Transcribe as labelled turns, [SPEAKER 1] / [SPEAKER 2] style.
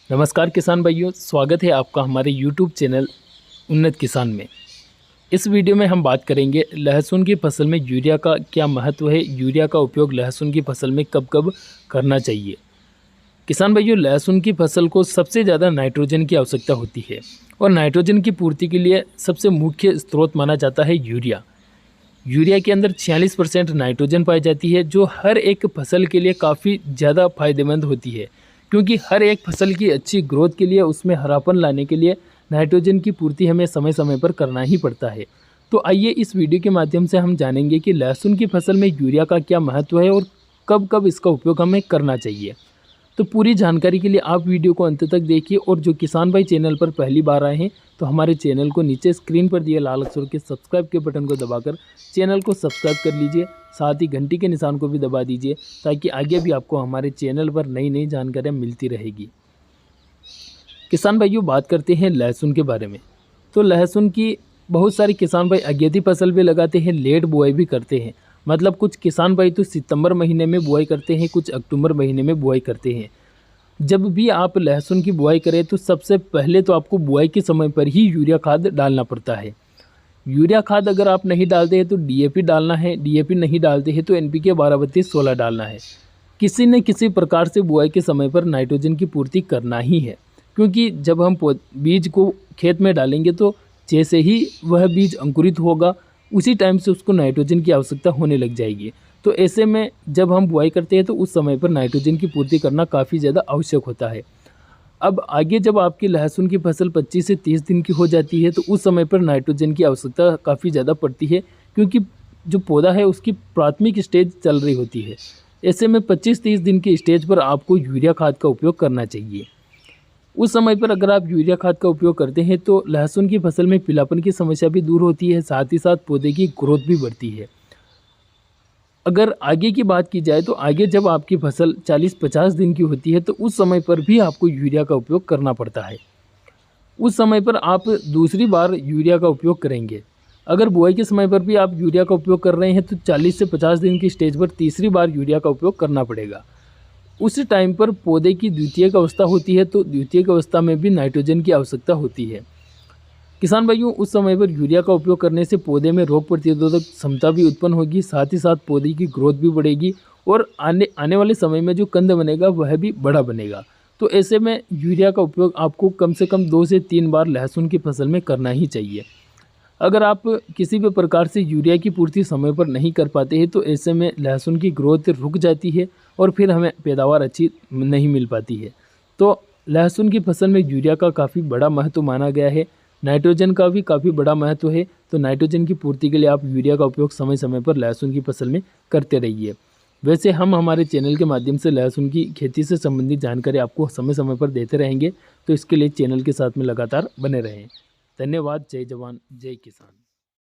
[SPEAKER 1] नमस्कार किसान भाइयों, स्वागत है आपका हमारे YouTube चैनल उन्नत किसान में। इस वीडियो में हम बात करेंगे लहसुन की फसल में यूरिया का क्या महत्व है, यूरिया का उपयोग लहसुन की फसल में कब कब करना चाहिए। किसान भाइयों, लहसुन की फसल को सबसे ज़्यादा नाइट्रोजन की आवश्यकता होती है और नाइट्रोजन की पूर्ति के लिए सबसे मुख्य स्रोत माना जाता है यूरिया। यूरिया के अंदर 46% नाइट्रोजन पाई जाती है, जो हर एक फसल के लिए काफ़ी ज़्यादा फायदेमंद होती है, क्योंकि हर एक फसल की अच्छी ग्रोथ के लिए, उसमें हरापन लाने के लिए नाइट्रोजन की पूर्ति हमें समय समय पर करना ही पड़ता है। तो आइए इस वीडियो के माध्यम से हम जानेंगे कि लहसुन की फसल में यूरिया का क्या महत्व है और कब कब इसका उपयोग हमें करना चाहिए। तो पूरी जानकारी के लिए आप वीडियो को अंत तक देखिए, और जो किसान भाई चैनल पर पहली बार आए हैं तो हमारे चैनल को नीचे स्क्रीन पर दिए लाल अक्षरों के सब्सक्राइब के बटन को दबाकर चैनल को सब्सक्राइब कर लीजिए। साथ ही घंटी के निशान को भी दबा दीजिए, ताकि आगे भी आपको हमारे चैनल पर नई नई जानकारियाँ मिलती रहेगी। किसान भाइयों, बात करते हैं लहसुन के बारे में। तो लहसुन की बहुत सारे किसान भाई अगेती फसल भी लगाते हैं, लेट बुआई भी करते हैं। मतलब कुछ किसान भाई तो सितंबर महीने में बुआई करते हैं, कुछ अक्टूबर महीने में बुआई करते हैं। जब भी आप लहसुन की बुआई करें तो सबसे पहले तो आपको बुआई के समय पर ही यूरिया खाद डालना पड़ता है। यूरिया खाद अगर आप नहीं डालते हैं तो डीएपी डालना है, डीएपी नहीं डालते हैं तो एनपीके 12-32-16 डालना है। किसी न किसी प्रकार से बुआई के समय पर नाइट्रोजन की पूर्ति करना ही है, क्योंकि जब हम बीज को खेत में डालेंगे तो जैसे ही वह बीज अंकुरित होगा उसी टाइम से उसको नाइट्रोजन की आवश्यकता होने लग जाएगी। तो ऐसे में जब हम बुआई करते हैं तो उस समय पर नाइट्रोजन की पूर्ति करना काफ़ी ज़्यादा आवश्यक होता है। अब आगे जब आपकी लहसुन की फसल 25 से 30 दिन की हो जाती है तो उस समय पर नाइट्रोजन की आवश्यकता काफ़ी ज़्यादा पड़ती है, क्योंकि जो पौधा है उसकी प्राथमिक स्टेज चल रही होती है। ऐसे में 25-30 दिन की स्टेज पर आपको यूरिया खाद का उपयोग करना चाहिए। उस समय पर अगर आप यूरिया खाद का उपयोग करते हैं तो लहसुन की फसल में पीलापन की समस्या भी दूर होती है, साथ ही साथ पौधे की ग्रोथ भी बढ़ती है। अगर आगे की बात की जाए तो आगे जब आपकी फसल 40-50 दिन की होती है तो उस समय पर भी आपको यूरिया का उपयोग करना पड़ता है। उस समय पर आप दूसरी बार यूरिया का उपयोग करेंगे। अगर बुआई के समय पर भी आप यूरिया का उपयोग कर रहे हैं तो 40 से 50 दिन की स्टेज पर तीसरी बार यूरिया का उपयोग करना पड़ेगा। उस टाइम पर पौधे की द्वितीयक अवस्था होती है, तो द्वितीयक अवस्था में भी नाइट्रोजन की आवश्यकता होती है। किसान भाइयों, उस समय पर यूरिया का उपयोग करने से पौधे में रोग प्रतिरोधक क्षमता भी उत्पन्न होगी, साथ ही साथ पौधे की ग्रोथ भी बढ़ेगी और आने वाले समय में जो कंद बनेगा वह भी बड़ा बनेगा। तो ऐसे में यूरिया का उपयोग आपको कम से कम 2 से 3 बार लहसुन की फसल में करना ही चाहिए। अगर आप किसी भी प्रकार से यूरिया की पूर्ति समय पर नहीं कर पाते हैं तो ऐसे में लहसुन की ग्रोथ रुक जाती है और फिर हमें पैदावार अच्छी नहीं मिल पाती है। तो लहसुन की फसल में यूरिया का काफ़ी बड़ा महत्व माना गया है, नाइट्रोजन का भी काफ़ी बड़ा महत्व है। तो नाइट्रोजन की पूर्ति के लिए आप यूरिया का उपयोग समय समय पर लहसुन की फसल में करते रहिए। वैसे हम हमारे चैनल के माध्यम से लहसुन की खेती से संबंधित जानकारी आपको समय समय पर देते रहेंगे, तो इसके लिए चैनल के साथ में लगातार बने रहें। धन्यवाद। जय जवान जय किसान।